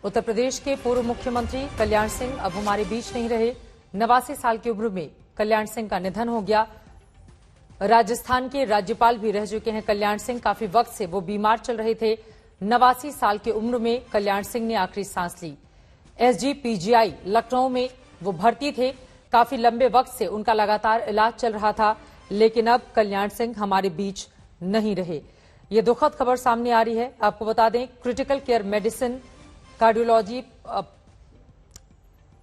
उत्तर प्रदेश के पूर्व मुख्यमंत्री कल्याण सिंह अब हमारे बीच नहीं रहे। 89 साल की उम्र में कल्याण सिंह का निधन हो गया। राजस्थान के राज्यपाल भी रह चुके हैं कल्याण सिंह। काफी वक्त से वो बीमार चल रहे थे। 89 साल की उम्र में कल्याण सिंह ने आखिरी सांस ली। एसजीपीजीआई लखनऊ में वो भर्ती थे। काफी लंबे वक्त से उनका लगातार इलाज चल रहा था, लेकिन अब कल्याण सिंह हमारे बीच नहीं रहे। ये दुखद खबर सामने आ रही है। आपको बता दें, क्रिटिकल केयर मेडिसिन, कार्डियोलॉजी,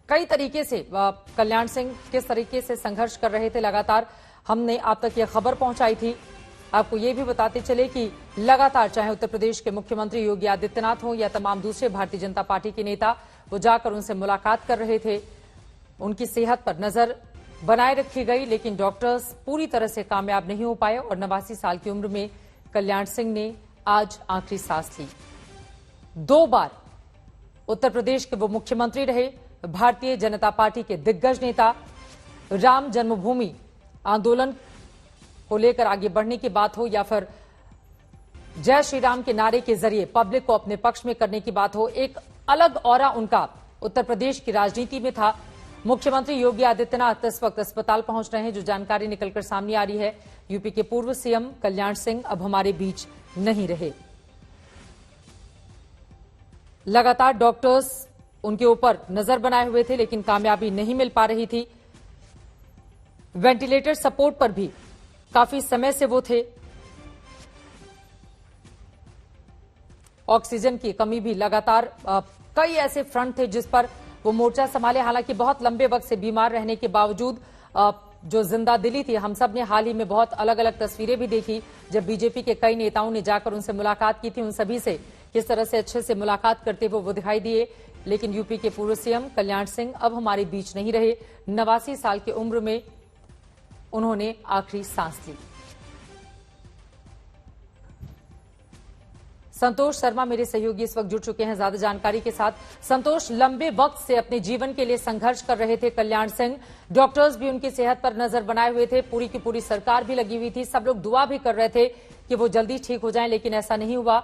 कई तरीके से कल्याण सिंह किस तरीके से संघर्ष कर रहे थे, लगातार हमने आप तक यह खबर पहुंचाई थी। आपको ये भी बताते चले कि लगातार चाहे उत्तर प्रदेश के मुख्यमंत्री योगी आदित्यनाथ हों या तमाम दूसरे भारतीय जनता पार्टी के नेता, वो जाकर उनसे मुलाकात कर रहे थे। उनकी सेहत पर नजर बनाए रखी गई, लेकिन डॉक्टर्स पूरी तरह से कामयाब नहीं हो पाए और 89 साल की उम्र में कल्याण सिंह ने आज आखिरी सांस ली। 2 बार उत्तर प्रदेश के वो मुख्यमंत्री रहे। भारतीय जनता पार्टी के दिग्गज नेता। राम जन्मभूमि आंदोलन को लेकर आगे बढ़ने की बात हो या फिर जय श्री राम के नारे के जरिए पब्लिक को अपने पक्ष में करने की बात हो, एक अलग ऑरा उनका उत्तर प्रदेश की राजनीति में था। मुख्यमंत्री योगी आदित्यनाथ इस वक्त अस्पताल पहुंच रहे हैं। जो जानकारी निकलकर सामने आ रही है, यूपी के पूर्व सीएम कल्याण सिंह अब हमारे बीच नहीं रहे। लगातार डॉक्टर्स उनके ऊपर नजर बनाए हुए थे, लेकिन कामयाबी नहीं मिल पा रही थी। वेंटिलेटर सपोर्ट पर भी काफी समय से वो थे। ऑक्सीजन की कमी भी लगातार, कई ऐसे फ्रंट थे जिस पर वो मोर्चा संभाले। हालांकि बहुत लंबे वक्त से बीमार रहने के बावजूद जो जिंदा दिली थी, हम सब ने हाल ही में बहुत अलग अलग तस्वीरें भी देखी जब बीजेपी के कई नेताओं ने जाकर उनसे मुलाकात की थी। उन सभी से किस तरह से अच्छे से मुलाकात करते हुए वो दिखाई दिए। लेकिन यूपी के पूर्व सीएम कल्याण सिंह अब हमारे बीच नहीं रहे। 89 साल की उम्र में उन्होंने आखिरी सांस ली। संतोष शर्मा मेरे सहयोगी इस वक्त जुड़ चुके हैं ज्यादा जानकारी के साथ। संतोष, लंबे वक्त से अपने जीवन के लिए संघर्ष कर रहे थे कल्याण सिंह। डॉक्टर्स भी उनकी सेहत पर नजर बनाए हुए थे। पूरी की पूरी सरकार भी लगी हुई थी। सब लोग दुआ भी कर रहे थे कि वो जल्दी ठीक हो जाएं, लेकिन ऐसा नहीं हुआ।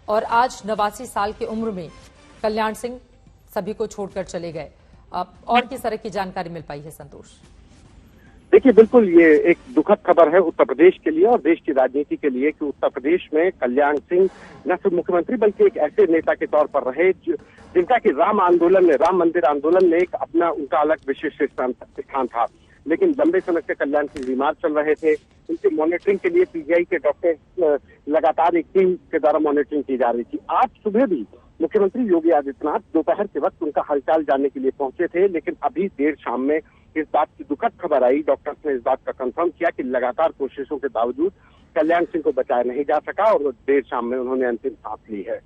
और आज 89 साल की उम्र में कल्याण सिंह सभी को छोड़कर चले गए। और किस तरह की जानकारी मिल पाई है संतोष? देखिए, बिल्कुल ये एक दुखद खबर है उत्तर प्रदेश के लिए और देश की राजनीति के लिए कि उत्तर प्रदेश में कल्याण सिंह न सिर्फ मुख्यमंत्री बल्कि एक ऐसे नेता के तौर पर रहे जिनका कि राम मंदिर आंदोलन में एक अपना उनका अलग विशेष स्थान था। लेकिन लंबे समय से कल्याण सिंह बीमार चल रहे थे। उनकी मॉनिटरिंग के लिए पीजीआई के डॉक्टर लगातार एक टीम के द्वारा मॉनिटरिंग की जा रही थी। आज सुबह भी मुख्यमंत्री योगी आदित्यनाथ दोपहर के वक्त उनका हालचाल जानने के लिए पहुंचे थे, लेकिन अभी देर शाम में इस बात की दुखद खबर आई। डॉक्टर्स ने इस बात का कंफर्म किया कि लगातार कोशिशों के बावजूद कल्याण सिंह को बचाया नहीं जा सका और देर शाम में उन्होंने अंतिम सांस ली है।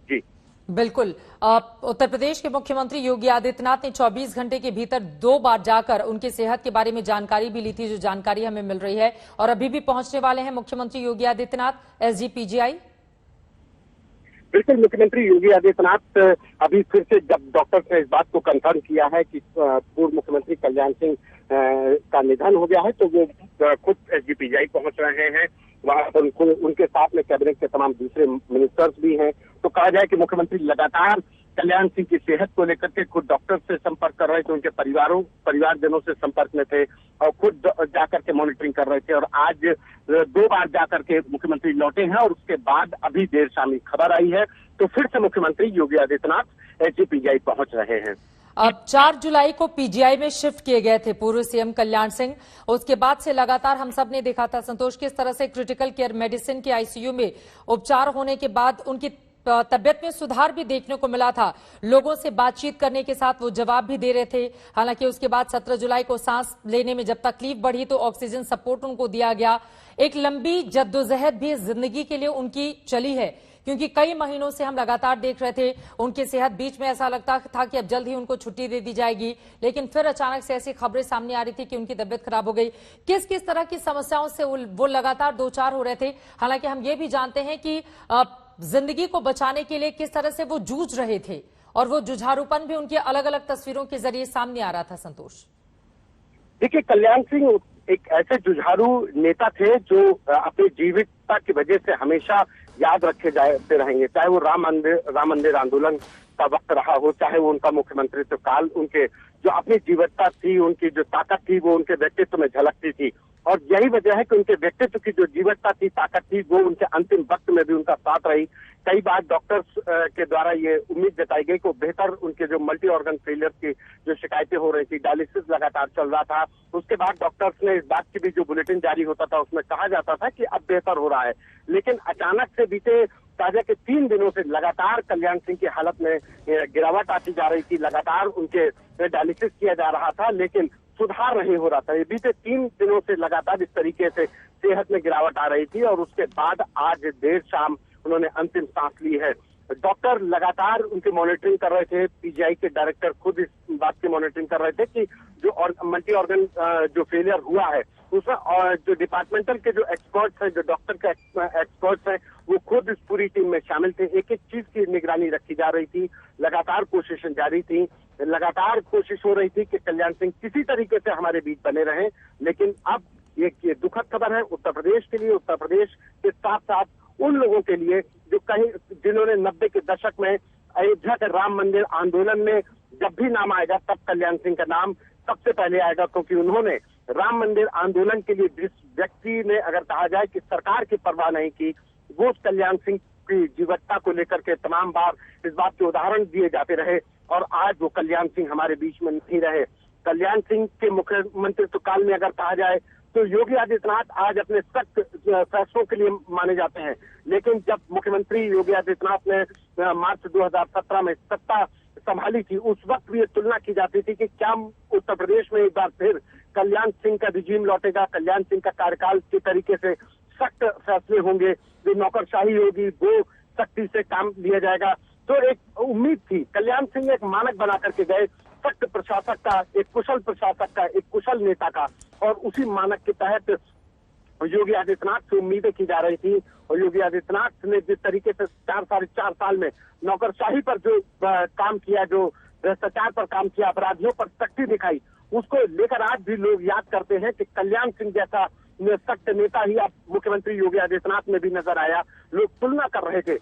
जी बिल्कुल। उत्तर प्रदेश के मुख्यमंत्री योगी आदित्यनाथ ने 24 घंटे के भीतर 2 बार जाकर उनकी सेहत के बारे में जानकारी भी ली थी, जो जानकारी हमें मिल रही है। और अभी भी पहुंचने वाले हैं मुख्यमंत्री योगी आदित्यनाथ एसजीपीजीआई। बिल्कुल, मुख्यमंत्री योगी आदित्यनाथ अभी फिर से जब डॉक्टर्स ने इस बात को कंफर्म किया है कि पूर्व मुख्यमंत्री कल्याण सिंह का निधन हो गया है, तो वो खुद एसजीपीजीआई पहुंच रहे हैं। वहां पर उनके साथ में कैबिनेट के तमाम दूसरे मिनिस्टर्स भी हैं। तो कहा जाए कि मुख्यमंत्री लगातार कल्याण सिंह की सेहत को लेकर के खुद डॉक्टर से संपर्क कर रहे थे, उनके परिवारजनों से संपर्क में थे और खुद जाकर के मॉनिटरिंग कर रहे थे। और आज 2 बार जाकर के मुख्यमंत्री लौटे हैं और उसके बाद अभी देर शाम खबर आई है तो फिर से मुख्यमंत्री योगी आदित्यनाथ एसजीपीजीआई पहुंच रहे हैं। अब 4 जुलाई को पीजीआई में शिफ्ट किए गए थे पूर्व सीएम कल्याण सिंह। उसके बाद से लगातार हम सब ने देखा था संतोष, किस तरह से क्रिटिकल केयर मेडिसिन के आईसीयू में उपचार होने के बाद उनकी तबियत में सुधार भी देखने को मिला था। लोगों से बातचीत करने के साथ वो जवाब भी दे रहे थे। हालांकि उसके बाद 17 जुलाई को सांस लेने में जब तकलीफ बढ़ी तो ऑक्सीजन सपोर्ट उनको दिया गया। एक लंबी जद्दोजहद भी जिंदगी के लिए उनकी चली है, क्योंकि कई महीनों से हम लगातार देख रहे थे उनकी सेहत, बीच में ऐसा लगता था कि अब जल्द ही उनको छुट्टी दे दी जाएगी, लेकिन फिर अचानक से ऐसी खबरें सामने आ रही थी कि उनकी तबियत खराब हो गई। किस किस तरह की समस्याओं से वो लगातार 2-4 हो रहे थे। हालांकि हम ये भी जानते हैं कि जिंदगी को बचाने के लिए किस तरह से वो जूझ रहे थे और वो जुझारूपन भी उनकी अलग अलग तस्वीरों के जरिए सामने आ रहा था। संतोष, देखिए, कल्याण सिंह एक ऐसे जुझारू नेता थे जो अपनी जीवितता की वजह से हमेशा याद रखे जाते रहेंगे। चाहे वो राम मंदिर आंदोलन उनका वक्त रहा हो, चाहे वो उनका मुख्यमंत्रित्व काल, उनके जो अपनी जीवटता थी, उनकी जो ताकत थी, वो उनके व्यक्तित्व में झलकती थी। और यही वजह है कि उनके व्यक्तित्व की जो जीवटता थी, ताकत थी, वो उनके अंतिम वक्त में भी उनका साथ रही। कई बार डॉक्टर्स के द्वारा ये उम्मीद जताई गई कि बेहतर, उनके जो मल्टी ऑर्गन फेलियर की जो शिकायतें हो रही थी, डायलिसिस लगातार चल रहा था, उसके बाद डॉक्टर्स ने इस बात की भी जो बुलेटिन जारी होता था उसमें कहा जाता था कि अब बेहतर हो रहा है। लेकिन अचानक से बीते ताजा के 3 दिनों से लगातार कल्याण सिंह की हालत में गिरावट आती जा रही थी, लगातार उनके डायलिसिस किया जा रहा था, लेकिन सुधार नहीं हो रहा था। ये बीते 3 दिनों से लगातार इस तरीके से सेहत में गिरावट आ रही थी और उसके बाद आज देर शाम उन्होंने अंतिम सांस ली है। डॉक्टर लगातार उनकी मॉनिटरिंग कर रहे थे, पीजीआई के डायरेक्टर खुद इस बात की मॉनिटरिंग कर रहे थे कि जो मल्टी ऑर्गन जो फेलियर हुआ है उसमें, और जो डिपार्टमेंटल के जो एक्सपर्ट्स हैं, जो डॉक्टर के एक्सपर्ट्स हैं, वो खुद इस पूरी टीम में शामिल थे। एक एक चीज की निगरानी रखी जा रही थी, लगातार कोशिशें जारी थी, लगातार कोशिश हो रही थी कि कल्याण सिंह किसी तरीके से हमारे बीच बने रहें। लेकिन अब ये दुखद खबर है उत्तर प्रदेश के लिए, उत्तर प्रदेश के साथ साथ उन लोगों के लिए जो कहीं, जिन्होंने 90 के दशक में अयोध्या के राम मंदिर आंदोलन में जब भी नाम आएगा तब कल्याण सिंह का नाम सबसे पहले आएगा, क्योंकि उन्होंने राम मंदिर आंदोलन के लिए जिस व्यक्ति ने, अगर कहा जाए कि सरकार की परवाह नहीं की, वो कल्याण सिंह की जीवटता को लेकर के तमाम बार इस बात के उदाहरण दिए जाते रहे और आज वो कल्याण सिंह हमारे बीच में नहीं रहे। कल्याण सिंह के मुख्यमंत्रित्व काल में अगर कहा जाए तो योगी आदित्यनाथ आज अपने सख्त फैसलों के लिए माने जाते हैं, लेकिन जब मुख्यमंत्री योगी आदित्यनाथ ने मार्च 2017 में सत्ता संभाली थी, उस वक्त भी ये तुलना की जाती थी कि क्या उत्तर प्रदेश में एक बार फिर कल्याण सिंह का रिजीम लौटेगा, कल्याण सिंह का कार्यकाल के तरीके से सख्त फैसले होंगे, जो नौकरशाही होगी वो सख्ती से काम लिया जाएगा। तो एक उम्मीद थी, कल्याण सिंह एक मानक बना करके गए, सख्त प्रशासक का, एक कुशल प्रशासक का, एक कुशल नेता का, और उसी मानक के तहत योगी आदित्यनाथ से उम्मीदें की जा रही थी। और योगी आदित्यनाथ ने जिस तरीके से 4 साल में नौकरशाही पर जो काम किया, जो भ्रष्टाचार पर काम किया, अपराधियों पर सख्ती दिखाई, उसको लेकर आज भी लोग याद करते हैं कि कल्याण सिंह जैसा सख्त नेता ही अब मुख्यमंत्री योगी आदित्यनाथ में भी नजर आया। लोग तुलना कर रहे थे।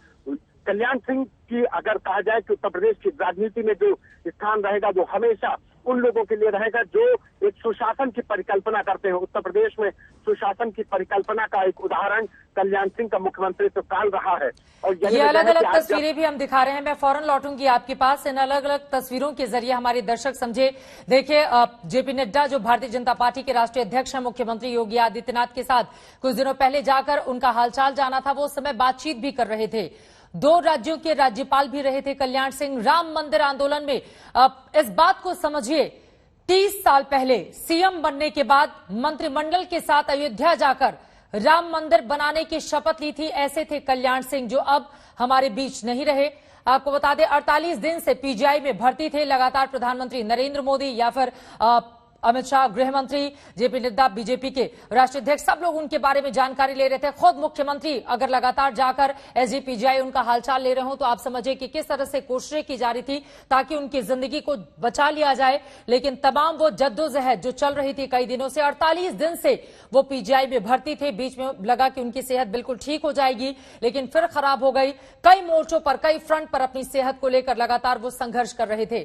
कल्याण सिंह की अगर कहा जाए कि उत्तर प्रदेश की राजनीति में जो स्थान रहेगा वो हमेशा उन लोगों के लिए रहेगा जो एक सुशासन की परिकल्पना करते हैं। उत्तर प्रदेश में सुशासन की परिकल्पना का एक उदाहरण कल्याण सिंह का मुख्यमंत्रित्व काल रहा है। और ये अलग अलग तस्वीरें भी हम दिखा रहे हैं। मैं फौरन लौटूंगी आपके पास। इन अलग अलग तस्वीरों के जरिए हमारे दर्शक समझे। देखिए, जेपी नड्डा जो भारतीय जनता पार्टी के राष्ट्रीय अध्यक्ष हैं, मुख्यमंत्री योगी आदित्यनाथ के साथ कुछ दिनों पहले जाकर उनका हालचाल जाना था। वो उस समय बातचीत भी कर रहे थे। 2 राज्यों के राज्यपाल भी रहे थे कल्याण सिंह। राम मंदिर आंदोलन में इस बात को समझिए, 30 साल पहले सीएम बनने के बाद मंत्रिमंडल के साथ अयोध्या जाकर राम मंदिर बनाने की शपथ ली थी। ऐसे थे कल्याण सिंह जो अब हमारे बीच नहीं रहे। आपको बता दें, 48 दिन से पीजीआई में भर्ती थे। लगातार प्रधानमंत्री नरेंद्र मोदी या फिर अमित शाह, गृह मंत्री, जेपी नड्डा, बीजेपी के राष्ट्रीय अध्यक्ष, सब लोग उनके बारे में जानकारी ले रहे थे। खुद मुख्यमंत्री अगर लगातार जाकर एसजीपीजीआई उनका हालचाल ले रहे हो तो आप समझिए कि किस तरह से कोशिशें की जा रही थी ताकि उनकी जिंदगी को बचा लिया जाए। लेकिन तमाम वो जद्दोजहद जो चल रही थी कई दिनों से, 48 दिन से वो पीजीआई में भर्ती थे। बीच में लगा कि उनकी सेहत बिल्कुल ठीक हो जाएगी, लेकिन फिर खराब हो गई। कई मोर्चों पर, कई फ्रंट पर अपनी सेहत को लेकर लगातार वो संघर्ष कर रहे थे।